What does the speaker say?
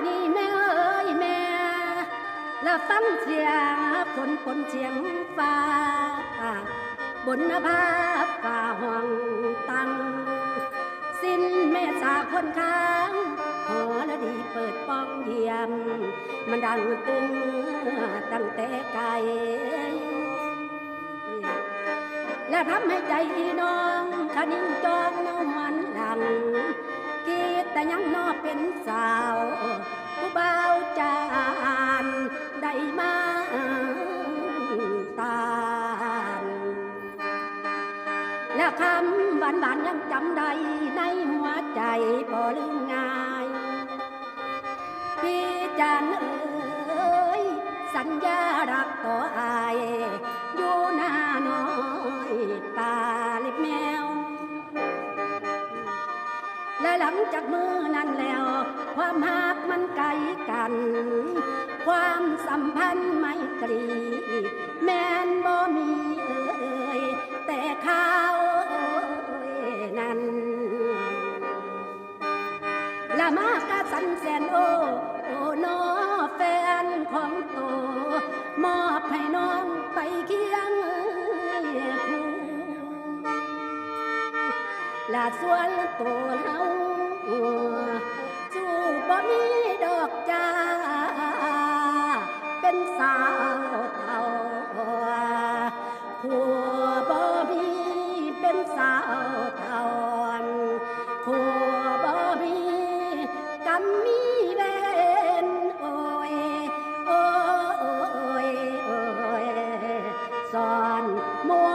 นี้แม่เอ้ยแม่และฟังเสียงฝนปนเสียงฟ้าบนนภาฝ่าห้องตังสิ้นแม่สาคนค้างหอและดีเปิดป้องเยี่ยมมันดังตึงตั้งแต่ไกลและทำให้ใจน้องขนิ่งจองเน่ามันหลังคิดแต่ยังนอเป็นสาวผู้เบาจานได้มาตานและคำหวานๆยังจำได้ในหัวใจบ่ลืมง่ายพี่จันเอ๋ยสัญญารักต่ออายอยู่หน้าน้อยตาเล็บแมวและหลังจากมือนั้นแล้วความหักมันไกลกันความสัมพันธ์ไมตรีแม่นบ่มีเอ่ยแต่ข้าวนั้นละมากกะสันแสนโอ้นอแฟนของโตมอบให้น้องไปเคียงคู่ละส่วนตัวเฮาสู้บ่มีดอกจ้าเป็นสาวเท่าคู่บ่มีเป็นสาวเท่าคู่บ่มีกำมีเบนโอ้ยโอ้ยโอ้ยสอนมัว